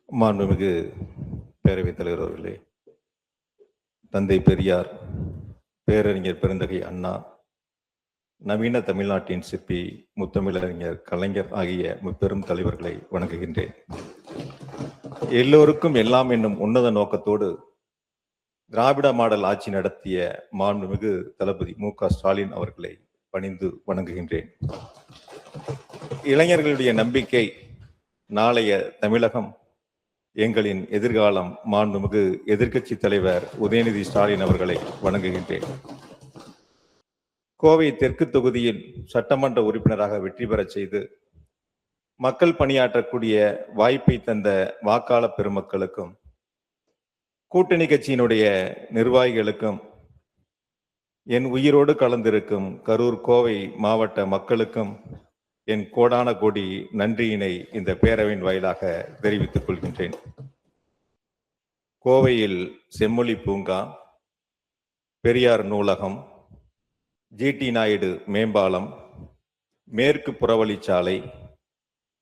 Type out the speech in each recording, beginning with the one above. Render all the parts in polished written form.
மாண்புமிகு பேரவைத் தலைவர் அவர்களே, தந்தை பெரியார், பேரறிஞர் பெருந்தகை அண்ணா, நவீன தமிழ்நாட்டின் சிற்பி முத்தமிழறிஞர் கலைஞர் ஆகிய முப்பெரும் தலைவர்களை வணங்குகின்றேன். எல்லோருக்கும் எல்லாம் என்னும் உன்னத நோக்கத்தோடு திராவிட மாடல் ஆட்சி நடத்திய மாண்புமிகு தளபதி மு.க. ஸ்டாலின் அவர்களை பணிந்து வணங்குகின்றேன். இளைஞர்களுடைய நம்பிக்கை நாளைய தமிழகம், எங்களின் எதிர்காலம் மாண்புமிகு எதிர்க்கட்சி தலைவர் உதயநிதி ஸ்டாலின் அவர்களை வணங்குகின்றேன். கோவை தெற்கு தொகுதியில் சட்டமன்ற உறுப்பினராக வெற்றி பெறச் செய்து மக்கள் பணியாற்றக்கூடிய வாய்ப்பை தந்த வாக்காளர் பெருமக்களுக்கும் கூட்டணி கட்சியினுடைய நிர்வாகிகளுக்கும் என் உயிரோடு கலந்திருக்கும் கரூர் கோவை மாவட்ட மக்களுக்கும் என் கோடான கோடி நன்றியினை இந்த பேரவையின் வாயிலாக தெரிவித்துக் கொள்கின்றேன். கோவையில் செம்மொழி பூங்கா, பெரியார் நூலகம், ஜி.டி. நாயுடு மேம்பாலம், மேற்கு புறவழிச்சாலை,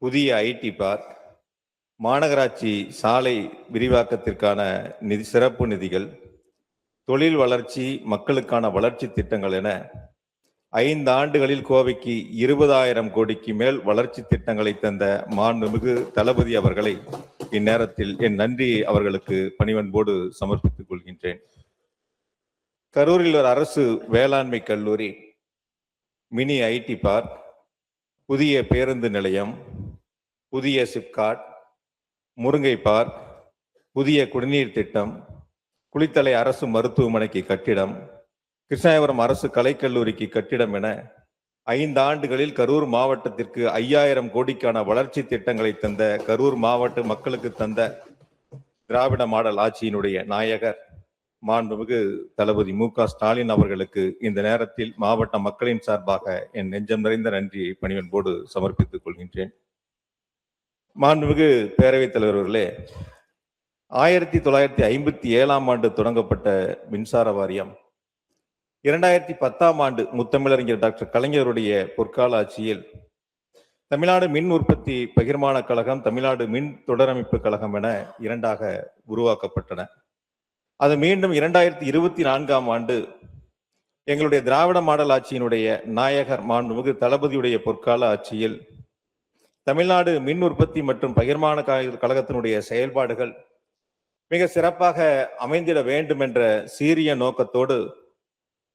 புதிய ஐடி பார்க், மாநகராட்சி சாலை விரிவாக்கத்திற்கான சிறப்பு நிதிகள், தொழில் வளர்ச்சி, மக்களுக்கான வளர்ச்சி திட்டங்கள் என 5 ஆண்டுகளில் கோவைக்கு 20,000 கோடிக்கு மேல் வளர்ச்சி திட்டங்களை தந்த மாண்புமிகு தளபதி அவர்களை இந்நேரத்தில் என் நன்றியை அவர்களுக்கு பணிவன்போடு சமர்ப்பித்துக் கொள்கின்றேன். கரூரில் ஒரு அரசு வேளாண்மை கல்லூரி, மினி ஐடி பார்க், புதிய பேருந்து நிலையம், புதிய சிப்காட், முருங்கை பார்க், புதிய குடிநீர் திட்டம், குளித்தலை அரசு மருத்துவமனைக்கு கட்டிடம், கிருஷ்ணாபுரம் அரசு கலைக்கல்லூரிக்கு கட்டிடம் என 5 ஆண்டுகளில் கரூர் மாவட்டத்திற்கு 5,000 கோடிக்கான வளர்ச்சி திட்டங்களை தந்த கரூர் மாவட்ட மக்களுக்கு தந்த திராவிட மாடல் ஆட்சியினுடைய நாயகர் மாண்புமிகு தளபதி மு.க. ஸ்டாலின் அவர்களுக்கு இந்த நேரத்தில் மாவட்ட மக்களின் சார்பாக என் நெஞ்சம் நிறைந்த நன்றியை பணிவன்போடு சமர்ப்பித்துக் கொள்கின்றேன். மாண்புமிகு பேரவைத் தலைவர்களே, 1957 ஆண்டு தொடங்கப்பட்ட மின்சார வாரியம் 2010 ஆண்டு முத்தமிழறிஞர் டாக்டர் கலைஞருடைய பொற்கால ஆட்சியில் தமிழ்நாடு மின் உற்பத்தி பகிர்மான கழகம், தமிழ்நாடு மின் தொடரமைப்பு கழகம் என 2ஆக உருவாக்கப்பட்டன. அது மீண்டும் 2024 ஆண்டு எங்களுடைய திராவிட மாடல் ஆட்சியினுடைய நாயகர் மாண்புமிகு தளபதியுடைய பொற்கால ஆட்சியில் தமிழ்நாடு மின் உற்பத்தி மற்றும் பகிர்மான கழகத்தினுடைய செயல்பாடுகள் மிக சிறப்பாக அமைந்திட வேண்டும் என்ற சீரிய நோக்கத்தோடு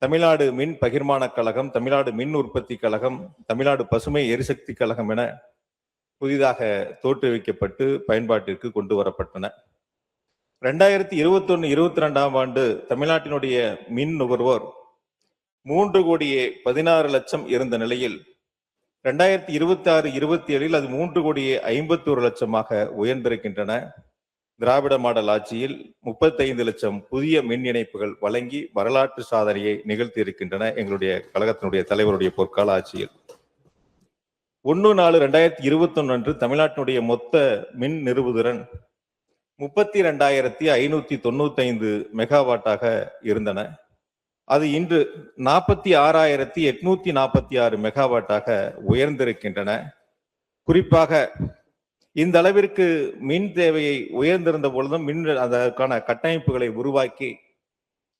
தமிழ்நாடு மின் பகிர்மான கழகம், தமிழ்நாடு மின் உற்பத்தி கழகம், தமிழ்நாடு பசுமை எரிசக்தி கழகம் என புதிதாக தோற்றுவிக்கப்பட்டு பயன்பாட்டிற்கு கொண்டு வரப்பட்டன. 2021-22 ஆண்டு தமிழ்நாட்டினுடைய மின் நுகர்வோர் 3,16,00,000 இருந்த நிலையில் 2026-27 அது 3,51,00,000 உயர்ந்திருக்கின்றன. திராவிட மாடல் ஆட்சியில் 35 லட்சம் புதிய மின் இணைப்புகள் வழங்கி வரலாற்று சாதனையை நிகழ்த்தி இருக்கின்றன எங்களுடைய கழகத்தினுடைய தலைவருடைய பொற்கால ஆட்சியில். 1/4/2021 அன்று தமிழ்நாட்டினுடைய மொத்த மின் நிறுவுதிறன் 32,595 மெகாவாட்டாக இருந்தன. அது இன்று 46,846 மெகாவாட்டாக உயர்ந்திருக்கின்றன. குறிப்பாக இந்த அளவிற்கு மின் தேவையை உயர்ந்திருந்த பொழுதும் அதற்கான கட்டமைப்புகளை உருவாக்கி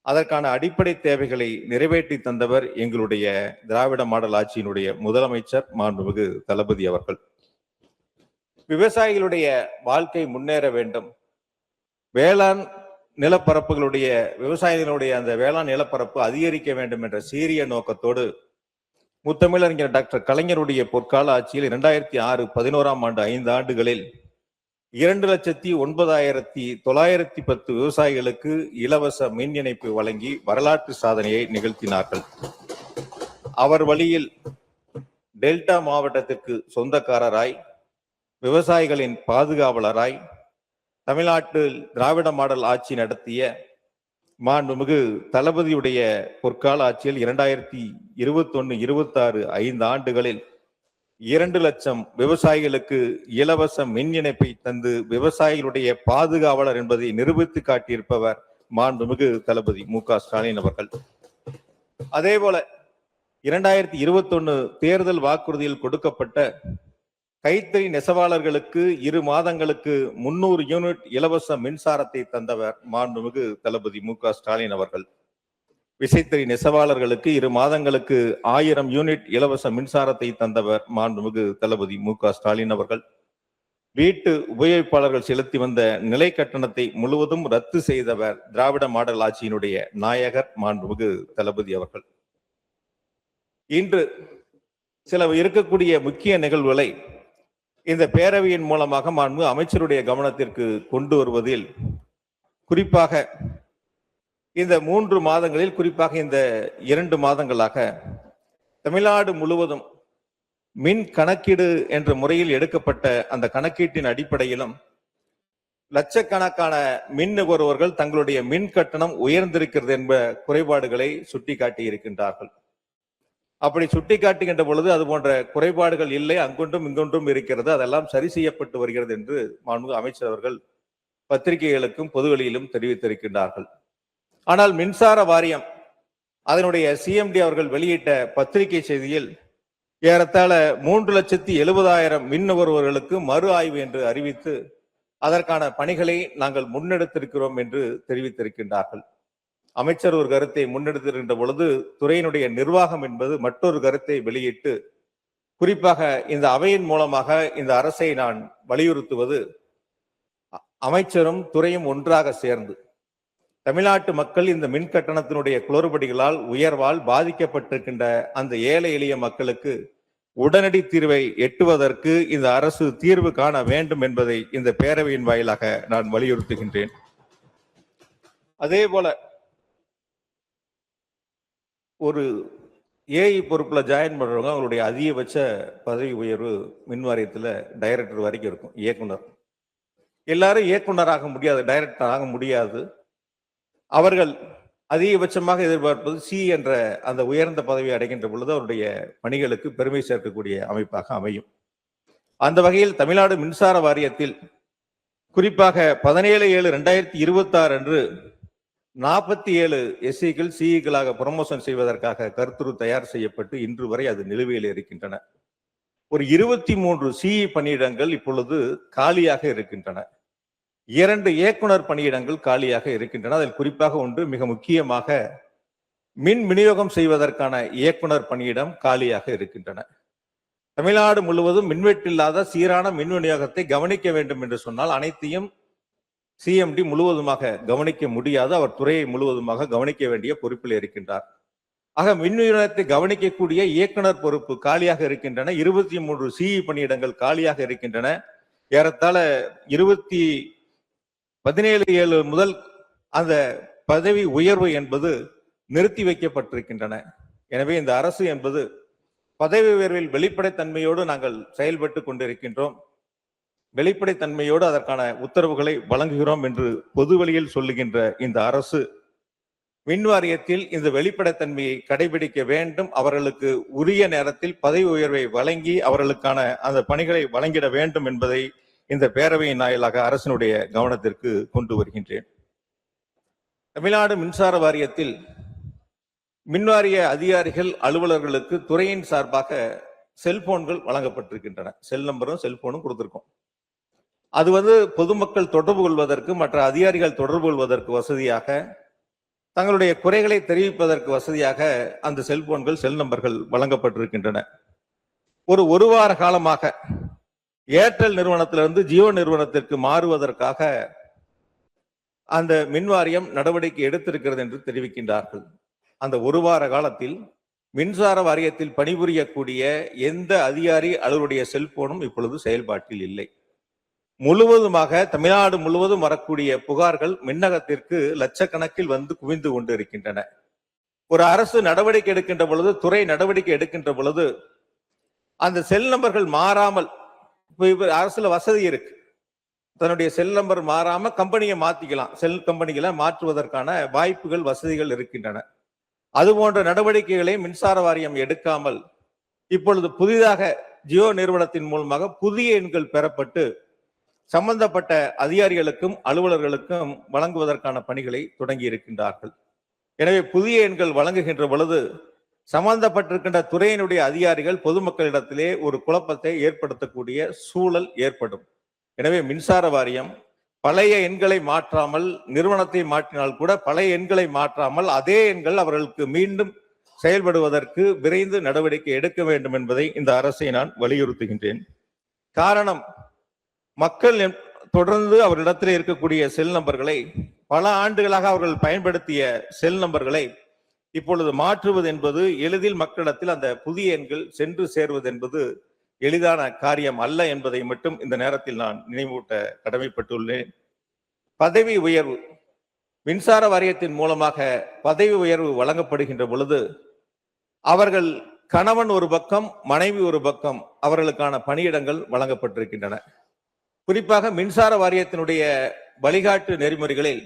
அதற்கான அடிப்படை தேவைகளை நிறைவேற்றி தந்தவர் எங்களுடைய திராவிட மாடல் ஆட்சியினுடைய முதலமைச்சர் மாண்புமிகு தளபதி அவர்கள். விவசாயிகளுடைய வாழ்க்கை முன்னேற வேண்டும், வேளாண் நிலப்பரப்புகளுடைய விவசாயிகளுடைய அந்த வேளாண் நிலப்பரப்பு அதிகரிக்க வேண்டும் என்ற சீரிய நோக்கத்தோடு முத்தமிழறிஞர் டாக்டர் கலைஞருடைய பொற்கால ஆட்சியில் 2006-11 ஆண்டு 5 ஆண்டுகளில் 2,09,910 விவசாயிகளுக்கு இலவச மின் இணைப்பு வழங்கி வரலாற்று சாதனையை நிகழ்த்தினார்கள். அவர் வழியில் டெல்டா மாவட்டத்திற்கு சொந்தக்காரராய், விவசாயிகளின் பாதுகாவலராய் தமிழ்நாட்டில் திராவிட மாடல் ஆட்சி நடத்திய மாண்புமிகு தளபதியுடைய பொற்கால ஆட்சியில் 2021-26 5 ஆண்டுகளில் 2 லட்சம் விவசாயிகளுக்கு இலவச மின் இணைப்பை தந்து விவசாயிகளுடைய பாதுகாவலர் என்பதை நிரூபித்து காட்டியிருப்பவர் மாண்புமிகு தளபதி மு.க. ஸ்டாலின் அவர்கள். அதே போல 2021 தேர்தல் வாக்குறுதியில் கொடுக்கப்பட்ட கைத்தறி நெசவாளர்களுக்கு 2 மாதங்களுக்கு 300 யூனிட் இலவச மின்சாரத்தை தந்தவர் மாண்புமிகு தளபதி மு.க. ஸ்டாலின் அவர்கள். விசைத்தறி நெசவாளர்களுக்கு 2 மாதங்களுக்கு 1000 யூனிட் இலவச மின்சாரத்தை தந்தவர் மாண்புமிகு தளபதி மு.க. ஸ்டாலின் அவர்கள். வீட்டு உபயோகிப்பாளர்கள் செலுத்தி வந்த நிலை கட்டணத்தை முழுவதும் ரத்து செய்தவர் திராவிட மாடல் ஆட்சியினுடைய நாயகர் மாண்புமிகு தளபதி அவர்கள். இன்று சில இருக்கக்கூடிய முக்கிய நிகழ்வுகளை இந்த பேரவையின் மூலமாக மாண்பு அமைச்சருடைய கவனத்திற்கு கொண்டு வருவதில் குறிப்பாக இந்த 3 மாதங்களில், குறிப்பாக இந்த 2 மாதங்களாக தமிழ்நாடு முழுவதும் மின் கணக்கீடு என்ற முறையில் எடுக்கப்பட்ட அந்த கணக்கீட்டின் அடிப்படையிலும் லட்சக்கணக்கான மின் நுகர்வோர்கள் தங்களுடைய மின் கட்டணம் உயர்ந்திருக்கிறது என்ப குறைபாடுகளை சுட்டிக்காட்டி இருக்கின்றார்கள். அப்படி சுட்டிக்காட்டுகின்ற பொழுது அது போன்ற குறைபாடுகள் இல்லை, அங்கொன்றும் இங்கொன்றும் இருக்கிறது, அதெல்லாம் சரி செய்யப்பட்டு வருகிறது என்று மாண்புமிகு அமைச்சர் அவர்கள் பத்திரிகைகளுக்கும் பொதுவெளியிலும் தெரிவித்திருக்கின்றார்கள். ஆனால் மின்சார வாரியம் அதனுடைய சிஎம்டி அவர்கள் வெளியிட்ட பத்திரிகை செய்தியில் ஏறத்தாழ 3,70,000 மின் நுகர்வோர்களுக்கு மறு ஆய்வு என்று அறிவித்து அதற்கான பணிகளை நாங்கள் முன்னெடுத்திருக்கிறோம் என்று தெரிவித்திருக்கின்றார்கள். அமைச்சர் ஒரு கருத்தை முன்னெடுத்திருக்கின்ற பொழுது துறையினுடைய நிர்வாகம் என்பது மற்றொரு கருத்தை வெளியிட்டு, குறிப்பாக இந்த அவையின் மூலமாக இந்த அரசை நான் வலியுறுத்துவது, அமைச்சரும் துறையும் ஒன்றாக சேர்ந்து தமிழ்நாட்டு மக்கள் இந்த மின் கட்டணத்தினுடைய குளறுபடிகளால் உயர்வால் பாதிக்கப்பட்டிருக்கின்ற அந்த ஏழை எளிய மக்களுக்கு உடனடி தீர்வை எட்டுவதற்கு இந்த அரசு தீர்வு காண வேண்டும் என்பதை இந்த பேரவையின் வாயிலாக நான் வலியுறுத்துகின்றேன். அதே போல ஒரு ஏஐ பொறுப்புல ஜாயின் பண்றவங்க அவங்களுடைய அதிகபட்ச பதவி உயர்வு மின் வாரியத்துல டைரக்டர் வரைக்கும் இருக்கும். இயக்குனர் எல்லாரும் இயக்குனராக முடியாது, டைரக்டர் ஆக முடியாது. அவர்கள் அதிகபட்சமாக எதிர்பார்ப்பது சி என்ற அந்த உயர்ந்த பதவி அடைகின்ற பொழுது அவருடைய பணிகளுக்கு பெருமை சேர்க்கக்கூடிய அமைப்பாக அமையும். அந்த வகையில் தமிழ்நாடு மின்சார வாரியத்தில் குறிப்பாக 17/7/2026 அன்று 47 எஸ்சிகள் சிஇக்களாக ப்ரமோஷன் செய்வதற்காக கருத்துரு தயார் செய்யப்பட்டு இன்று வரை அது நிலுவையில் இருக்கின்றன. ஒரு 23 சிஇ பணியிடங்கள் இப்பொழுது காலியாக இருக்கின்றன. 2 இயக்குனர் பணியிடங்கள் காலியாக இருக்கின்றன. அதில் குறிப்பாக ஒன்று மிக முக்கியமாக மின் விநியோகம் செய்வதற்கான இயக்குனர் பணியிடம் காலியாக இருக்கின்றன. தமிழ்நாடு முழுவதும் மின்வெட்டில்லாத சீரான மின் விநியோகத்தை கவனிக்க வேண்டும் என்று சொன்னால் அனைத்தையும் சிஎம்டி முழுவதுமாக கவனிக்க முடியாது. அவர் துறையை முழுவதுமாக கவனிக்க வேண்டிய பொறுப்பில் இருக்கின்றார். ஆக மின் விநியோகத்தை கவனிக்கக்கூடிய இயக்குனர் பொறுப்பு காலியாக இருக்கின்றன. 23 சிஇ பணியிடங்கள் காலியாக இருக்கின்றன. ஏறத்தாழ 17/7 முதல் அந்த பதவி உயர்வு என்பது நிறுத்தி வைக்கப்பட்டிருக்கின்றன. எனவே இந்த அரசு என்பது பதவி உயர்வில் வெளிப்படைத்தன்மையோடு நாங்கள் செயல்பட்டு கொண்டிருக்கின்றோம். வெளிப்படைத்தன்மையோடு அதற்கான உத்தரவுகளை வழங்குகிறோம் என்று பொதுவெளியில் சொல்லுகின்ற இந்த அரசு மின் வாரியத்தில் இந்த வெளிப்படைத்தன்மையை கடைபிடிக்க வேண்டும். அவர்களுக்கு உரிய நேரத்தில் பதவி உயர்வை வழங்கி அவர்களுக்கான அந்த பணிகளை வழங்கிட வேண்டும் என்பதை இந்த பேரவையின் வாயிலாக அரசினுடைய கவனத்திற்கு கொண்டு வருகின்றேன். தமிழ்நாடு மின்சார வாரியத்தில் மின்வாரிய அதிகாரிகள் அலுவலர்களுக்கு துறையின் சார்பாக செல்போன்கள் வழங்கப்பட்டிருக்கின்றன. செல் நம்பரும் செல்போனும் கொடுத்திருக்கோம். அது பொதுமக்கள் தொடர்பு கொள்வதற்கு, மற்ற அதிகாரிகள் தொடர்பு கொள்வதற்கு வசதியாக, தங்களுடைய குறைகளை தெரிவிப்பதற்கு வசதியாக அந்த செல்போன்கள், செல் நம்பர்கள் வழங்கப்பட்டிருக்கின்றன. ஒரு வார காலமாக ஏர்டெல் நிறுவனத்திலிருந்து ஜியோ நிறுவனத்திற்கு மாறுவதற்காக அந்த மின்வாரியம் நடவடிக்கை எடுத்திருக்கிறது என்று தெரிவிக்கின்றார்கள். அந்த ஒரு வார காலத்தில் மின்சார வாரியத்தில் பணிபுரியக்கூடிய எந்த அதிகாரி அவருடைய செல்போனும் இப்பொழுது செயல்பாட்டில் இல்லை. முழுவதுமாக தமிழ்நாடு முழுவதும் வரக்கூடிய புகார்கள் மின்னகத்திற்கு லட்சக்கணக்கில் குவிந்து கொண்டு இருக்கின்றன. ஒரு அரசு நடவடிக்கை எடுக்கின்ற பொழுது, துறை நடவடிக்கை எடுக்கின்ற பொழுது அந்த செல் நம்பர்கள் மாறாமல், அரசுல வசதி இருக்கு, தன்னுடைய செல் நம்பர் மாறாம கம்பெனியை மாத்திக்கலாம், செல் கம்பெனிகளை மாற்றுவதற்கான வாய்ப்புகள், வசதிகள் இருக்கின்றன. அது போன்ற நடவடிக்கைகளை மின்சார வாரியம் எடுக்காமல் இப்பொழுது புதிதாக ஜியோ நிறுவனத்தின் மூலமாக புதிய எண்கள் பெறப்பட்டு சம்பந்தப்பட்ட அதிகாரிகளுக்கும் அலுவலர்களுக்கும் வழங்குவதற்கான பணிகளை தொடங்கி இருக்கின்றார்கள். எனவே புதிய எண்கள் வழங்குகின்ற பொழுது சம்பந்தப்பட்டிருக்கின்ற துறையினுடைய அதிகாரிகள் பொதுமக்களிடத்திலே ஒரு குழப்பத்தை ஏற்படுத்தக்கூடிய சூழல் ஏற்படும். எனவே மின்சார வாரியம் பழைய எண்களை மாற்றாமல், நிறுவனத்தை மாற்றினால் கூட பழைய எண்களை மாற்றாமல் அதே எண்கள் அவர்களுக்கு மீண்டும் செயல்படுவதற்கு விரைந்து நடவடிக்கை எடுக்க வேண்டும் என்பதை இந்த அரசை நான் வலியுறுத்துகின்றேன். காரணம், மக்கள் தொடர்ந்து அவரிடத்தில் இருக்கக்கூடிய செல் நம்பர்களை, பல ஆண்டுகளாக அவர்கள் பயன்படுத்திய செல் நம்பர்களை இப்பொழுது மாற்றுவது என்பது எளிதில் மக்களிடத்தில் அந்த புதிய எண்கள் சென்று சேர்வது என்பது எளிதான காரியம் அல்ல என்பதை மட்டும் இந்த நேரத்தில் நான் நினைவூட்ட கடமைப்பட்டுள்ளேன். பதவி உயர்வு, மின்சார வாரியத்தின் மூலமாக பதவி உயர்வு வழங்கப்படுகின்ற பொழுது அவர்கள் கணவன் ஒரு பக்கம், மனைவி ஒரு பக்கம், அவர்களுக்கான பணியிடங்கள் வழங்கப்பட்டிருக்கின்றன. குறிப்பாக மின்சார வாரியத்தினுடைய வழிகாட்டு நெறிமுறைகளில்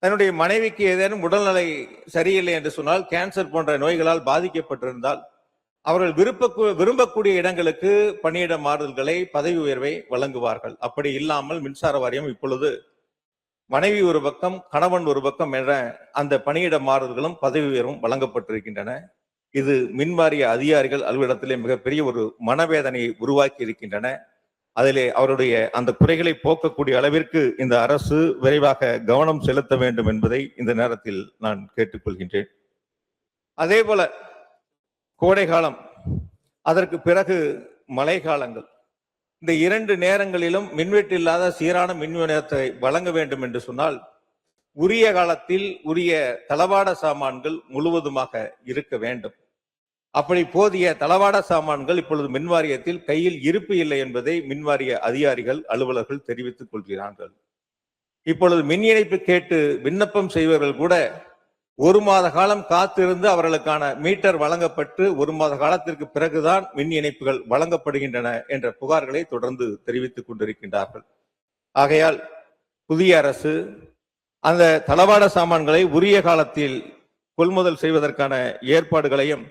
தன்னுடைய மனைவிக்கு ஏதேனும் உடல்நிலை சரியில்லை என்று சொன்னால், கேன்சர் போன்ற நோய்களால் பாதிக்கப்பட்டிருந்தால் அவர்கள் விரும்பக்கூடிய இடங்களுக்கு பணியிட மாறுதல்களை, பதவி உயர்வை வழங்குவார்கள். அப்படி இல்லாமல் மின்சார வாரியம் இப்பொழுது மனைவி ஒரு பக்கம், கணவன் ஒரு பக்கம் என்ற அந்த பணியிட மாறுதல்களும் பதவி உயர்வும் வழங்கப்பட்டிருக்கின்றன. இது மின்வாரிய அதிகாரிகள் அலுவலகத்திலே மிகப்பெரிய ஒரு மனவேதனையை உருவாக்கி இருக்கின்றன. அதிலே அவருடைய அந்த குறைகளை போக்கக்கூடிய அளவிற்கு இந்த அரசு விரைவாக கவனம் செலுத்த வேண்டும் என்பதை இந்த நேரத்தில் நான் கேட்டுக்கொள்கின்றேன். அதே போல கோடை காலம், அதற்கு பிறகு மழை காலங்கள், இந்த 2 நேரங்களிலும் மின்வெட்டு இல்லாத சீரான மின் விநியோகத்தை வழங்க வேண்டும் என்று சொன்னால் உரிய காலத்தில் உரிய தளவாட சாமான்கள் முழுவதுமாக இருக்க வேண்டும். அப்படி போதிய தளவாட சாமான்கள் இப்பொழுது மின்வாரியத்தில் கையில் இருப்பு இல்லை என்பதை மின்வாரிய அதிகாரிகள், அலுவலர்கள் தெரிவித்துக் கொள்கிறார்கள். இப்பொழுது மின் இணைப்பு கேட்டு விண்ணப்பம் செய்வர்கள் கூட 1 மாத காலம் காத்திருந்து அவர்களுக்கான மீட்டர் வழங்கப்பட்டு 1 மாத காலத்திற்கு பிறகுதான் மின் இணைப்புகள் வழங்கப்படுகின்றன என்ற புகார்களை தொடர்ந்து தெரிவித்துக் கொண்டிருக்கின்றார்கள். ஆகையால் புதிய அரசு அந்த தளவாட சாமான்களை உரிய காலத்தில் கொள்முதல் செய்வதற்கான ஏற்பாடுகளையும்,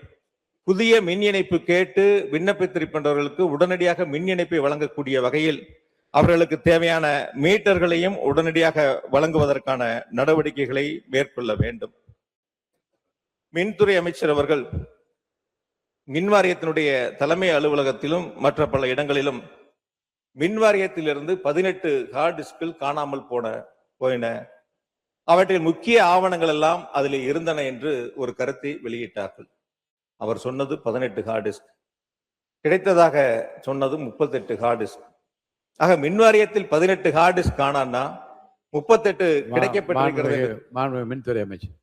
புதிய மின் இணைப்பு கேட்டு விண்ணப்பித்திருக்கின்றவர்களுக்கு உடனடியாக மின் இணைப்பை வழங்கக்கூடிய வகையில் அவர்களுக்கு தேவையான மீட்டர்களையும் உடனடியாக வழங்குவதற்கான நடவடிக்கைகளை மேற்கொள்ள வேண்டும். மின்துறை அமைச்சர் அவர்கள் மின் வாரியத்தினுடைய தலைமை அலுவலகத்திலும் மற்ற பல இடங்களிலும் மின் வாரியத்திலிருந்து 18 ஹார்ட் டிஸ்கில் காணாமல் போயின, அவற்றில் முக்கிய ஆவணங்கள் எல்லாம் அதில் இருந்தன என்று ஒரு கருத்தை வெளியிட்டார்கள். அவர் சொன்னது 18 ஹார்ட் டிஸ்க், கிடைத்ததாக சொன்னது 38 ஹார்ட் டிஸ்க். ஆக மின்வாரியத்தில் 18 ஹார்ட் டிஸ்க் காணான்னா 38 கிடைக்கப்பட்டிருக்கிறது. மின்துறை அமைச்சர்